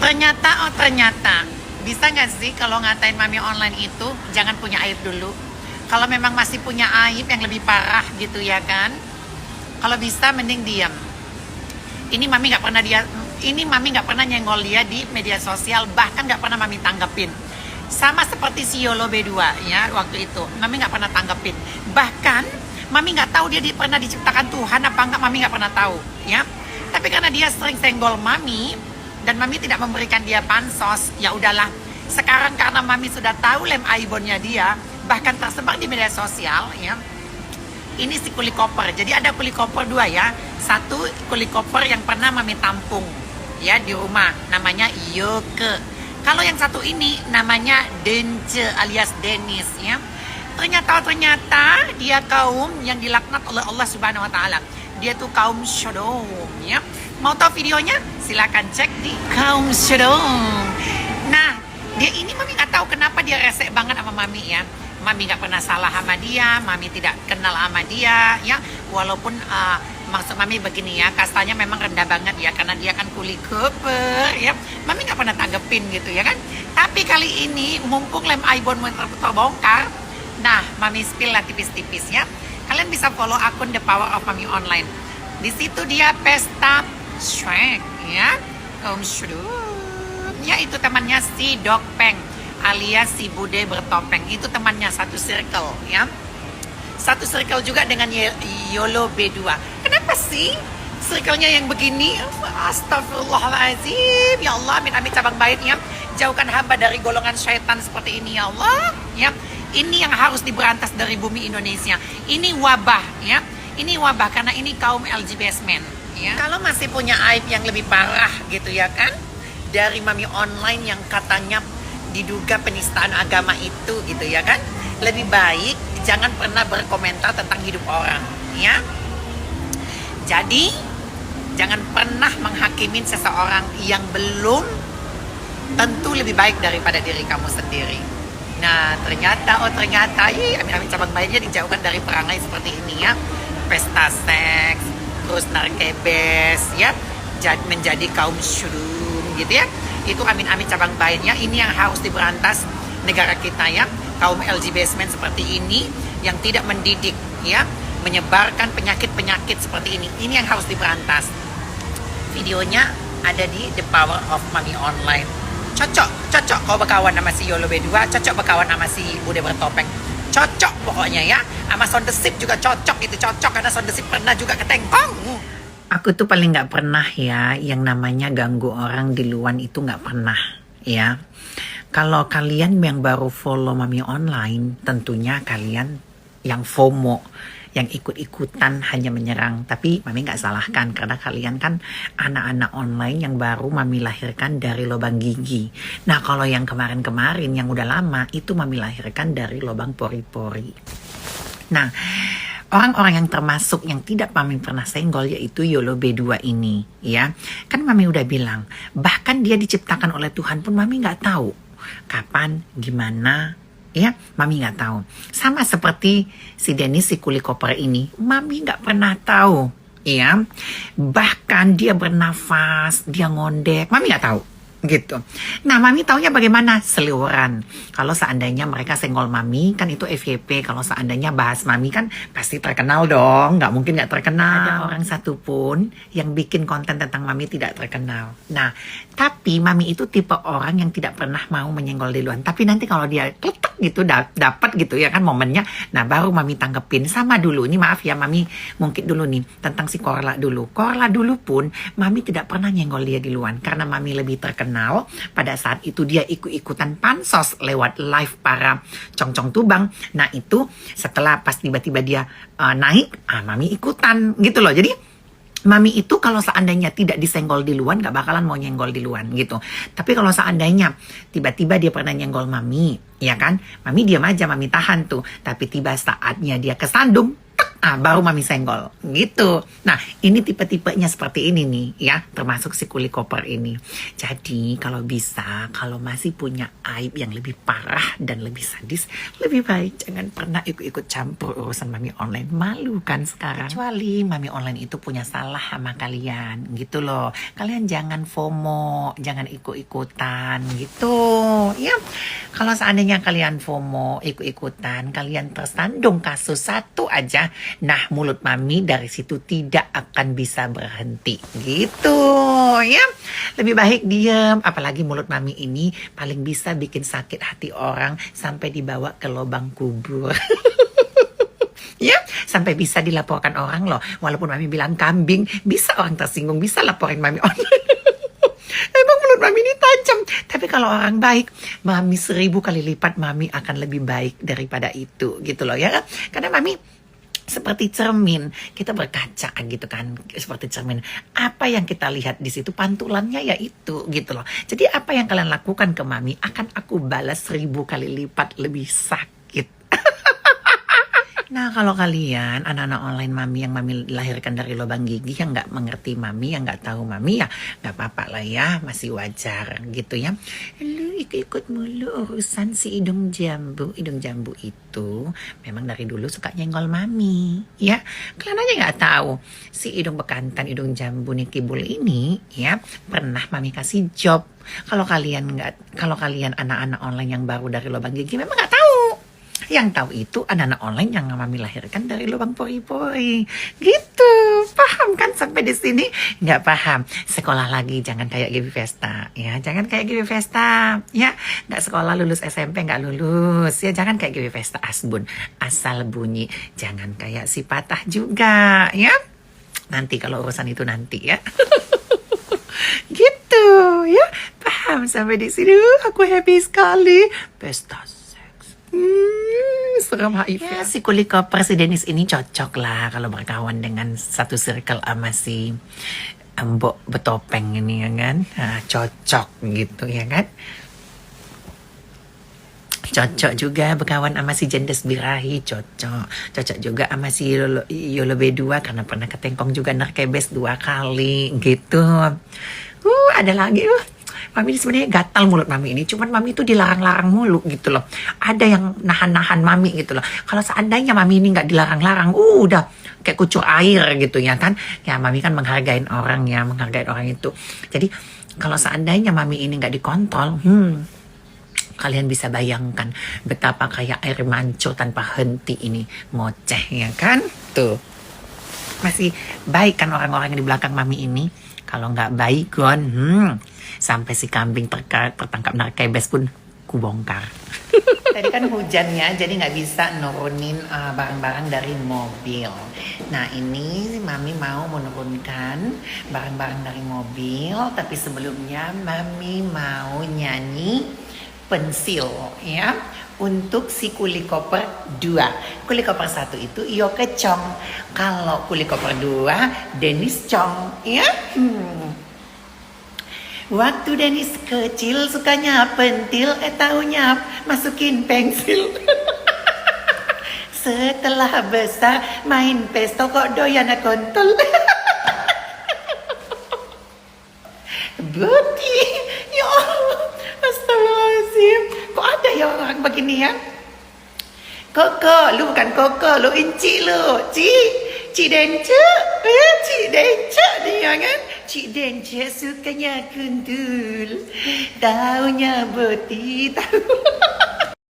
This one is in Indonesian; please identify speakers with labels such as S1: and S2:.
S1: Ternyata, bisa nggak sih kalau ngatain mami online itu jangan punya aib dulu. Kalau memang masih punya aib yang lebih parah gitu ya kan, kalau bisa mending diam. Ini mami nggak pernah nyenggol dia di media sosial, bahkan nggak pernah mami tanggepin. Sama seperti si Yolo B2 ya, waktu itu mami nggak pernah tanggepin. Bahkan mami nggak tahu dia pernah diciptakan Tuhan apa enggak, mami nggak pernah tahu ya. Tapi karena dia sering senggol mami dan mami tidak memberikan dia pansos, ya udahlah. Sekarang karena mami sudah tahu lem aibonnya dia, bahkan tersebar di media sosial ya. Ini si kuli koper. Jadi ada kuli koper dua ya. Satu kuli koper yang pernah mami tampung ya di rumah, namanya Yoke. Kalau yang satu ini namanya Dence alias Dennis ya. Ternyata dia kaum yang dilaknat oleh Allah Subhanahu wa taala. Dia tuh kaum Sodom ya. Mau tahu videonya? Silakan cek di kaum Sodom. Nah, dia ini mami nggak tahu kenapa dia resek banget sama mami ya. Mami nggak pernah salah sama dia, mami tidak kenal sama dia ya. Walaupun maksud mami begini ya, kastanya memang rendah banget ya, karena dia kan kuli koper ya. Mami nggak pernah tanggepin gitu ya kan. Tapi kali ini mumpung lem aibon terbongkar, nah mami spill lah tipis-tipis ya. Kalian bisa follow akun The Power of Mami Online. Di situ dia pesta Shrek ya, kaum Shudum ya, itu temannya si Dokpeng alias si Bude bertopeng. Itu temannya satu circle ya. Satu circle juga dengan Yolo B2. Kenapa sih circle-nya yang begini? Astagfirullahaladzim. Ya Allah, amin cabang baiknya. Jauhkan hamba dari golongan syaitan seperti ini ya Allah ya. Ini yang harus diberantas dari bumi Indonesia. Ini wabah ya. Ini wabah karena ini kaum LGBT men ya. Kalau masih punya aib yang lebih parah gitu ya kan, dari mami online yang katanya diduga penistaan agama itu gitu ya kan, lebih baik jangan pernah berkomentar tentang hidup orang ya. Jadi jangan pernah menghakimin seseorang yang belum tentu lebih baik daripada diri kamu sendiri. Nah ternyata amin cabang baiknya dijauhkan dari perangai seperti ini ya. Pesta seks, terus narkebes ya, menjadi kaum syurum gitu ya. Itu amin cabang baiknya. Ini yang harus diberantas negara kita ya. Kaum LGBT men seperti ini yang tidak mendidik ya, menyebarkan penyakit-penyakit seperti ini. Ini yang harus diberantas. Videonya ada di The Power of Mami Online. Cocok kau berkawan sama si Yolo B2, cocok berkawan sama si Bude bertopeng. Cocok pokoknya ya. Sama Sondesip juga cocok, itu cocok karena Sondesip pernah juga ketengkong. Aku tuh paling nggak pernah ya yang namanya ganggu orang di luar, itu nggak pernah ya. Kalau kalian yang baru follow Mami Online, tentunya kalian yang FOMO, yang ikut-ikutan hanya menyerang. Tapi Mami nggak salahkan karena kalian kan anak-anak online yang baru Mami lahirkan dari lubang gigi. Nah kalau yang kemarin-kemarin yang udah lama itu Mami lahirkan dari lubang pori-pori. Nah orang-orang yang termasuk yang tidak Mami pernah senggol yaitu Yolo B2 ini ya. Kan Mami udah bilang, bahkan dia diciptakan oleh Tuhan pun Mami nggak tahu kapan, gimana ya, Mami nggak tahu. Sama seperti si Dennis si kuli koper ini, Mami nggak pernah tahu ya. Bahkan dia bernafas, dia ngondek, Mami nggak tahu gitu. Nah Mami taunya bagaimana? Seliweran. Kalau seandainya mereka senggol Mami kan itu FYP. Kalau seandainya bahas Mami kan pasti terkenal dong. Nggak mungkin nggak terkenal. Ada orang satupun yang bikin konten tentang Mami tidak terkenal. Nah tapi Mami itu tipe orang yang tidak pernah mau menyenggol di luar. Tapi nanti kalau dia kletek gitu dapat gitu ya kan momennya, nah baru Mami tanggepin. Sama dulu, ini maaf ya Mami mungkin dulu nih tentang si Korla dulu. Korla dulu pun Mami tidak pernah nyenggol dia di luar karena Mami lebih terkenal. Pada saat itu dia ikut-ikutan pansos lewat live para congcong tubang. Nah itu setelah pas tiba-tiba dia naik, Mami ikutan gitu loh. Jadi Mami itu kalau seandainya tidak disenggol di luar gak bakalan mau nyenggol di luar gitu. Tapi kalau seandainya tiba-tiba dia pernah nyenggol Mami ya kan, Mami diam aja, Mami tahan tuh. Tapi tiba saatnya dia kesandung, baru mami senggol gitu. Nah, ini tipe-tipenya seperti ini nih ya, termasuk si kuli koper ini. Jadi kalau bisa, kalau masih punya aib yang lebih parah dan lebih sadis, lebih baik jangan pernah ikut-ikut campur urusan mami online. Malu kan sekarang. Kecuali mami online itu punya salah sama kalian gitu loh. Kalian jangan FOMO, jangan ikut-ikutan gitu ya. Kalau seandainya kalian FOMO, ikut-ikutan, kalian tersandung kasus satu aja, nah mulut mami dari situ tidak akan bisa berhenti gitu ya. Lebih baik diam, apalagi mulut mami ini paling bisa bikin sakit hati orang sampai dibawa ke lubang kubur. Ya, sampai bisa dilaporkan orang loh. Walaupun mami bilang kambing, bisa orang tersinggung, bisa laporin mami online. Emang mulut mami ini tajam. Tapi kalau orang baik, mami 1000 kali lipat mami akan lebih baik daripada itu gitu loh ya. Karena mami seperti cermin, kita berkaca gitu kan, seperti cermin. Apa yang kita lihat di situ pantulannya ya itu gitu loh. Jadi apa yang kalian lakukan ke mami akan aku balas 1000 kali lipat lebih sakit. Nah, kalau kalian anak-anak online mami yang mami lahirkan dari lubang gigi yang nggak mengerti mami, yang nggak tahu mami ya nggak apa-apa lah ya, masih wajar gitu ya. Lu ikut-ikut mulu urusan si hidung jambu. Hidung jambu itu memang dari dulu suka nyenggol mami ya. Kalian aja nggak tahu si hidung bekantan, hidung jambu nih kibul ini ya pernah mami kasih job. Kalau kalian anak-anak online yang baru dari lubang gigi memang nggak tahu. Yang tahu itu anak-anak online yang mami lahirkan dari lubang pori-pori. Gitu. Paham kan sampai di sini? Nggak paham. Sekolah lagi jangan kayak Gibi Vesta. Ya, jangan kayak Gibi Vesta. Ya, nggak sekolah lulus SMP nggak lulus. Ya, jangan kayak Gibi Vesta asbun. Asal bunyi. Jangan kayak si patah juga. Ya. Nanti kalau urusan itu nanti ya. Gitu. Ya, paham sampai di sini. Aku happy sekali. Pesta serem HIV ya. Si kuli koper si Dennis ini cocok lah kalau berkawan dengan satu circle sama si Mbok Betopeng ini ya kan. Nah, cocok gitu ya kan. Cocok juga berkawan sama si Jendes Birahi, cocok juga sama si Yolo B2 karena pernah ketengkong juga narkebes 2 kali gitu. Ada lagi mami sebenarnya gatal mulut mami ini, cuman mami itu dilarang-larang mulu gitu loh. Ada yang nahan-nahan mami gitu loh. Kalau seandainya mami ini nggak dilarang-larang, udah kayak kucur air gitu ya kan. Ya mami kan menghargai orang ya, menghargai orang itu. Jadi kalau seandainya mami ini nggak dikontrol, kalian bisa bayangkan betapa kayak air mancur tanpa henti ini ngoceh ya kan. Tuh masih baik kan orang-orang yang di belakang mami ini. Kalau nggak baik sampai si kambing tertangkap narkebes pun kubongkar. Tadi kan hujannya, jadi nggak bisa nurunin barang-barang dari mobil. Nah ini mami mau menurunkan barang-barang dari mobil, tapi sebelumnya mami mau nyanyi pensil ya untuk si kuli koper 2. Kuli koper 1 itu Iyo Kecong. Kalau kuli koper 2 Dennis Cong ya. Waktu Dennis kecil sukanya pentil, taunya masukin pensil. Setelah besar main pesto kok doyan kontol. Boti, ya Allah, astagfirullahaladzim. Kok ada ya orang begini ya? Koko, lu bukan koko, lu inci lu, Cik Dence, Cik Dence dia kan. Cik Dence sukanya kuntul, taunya boti tahu.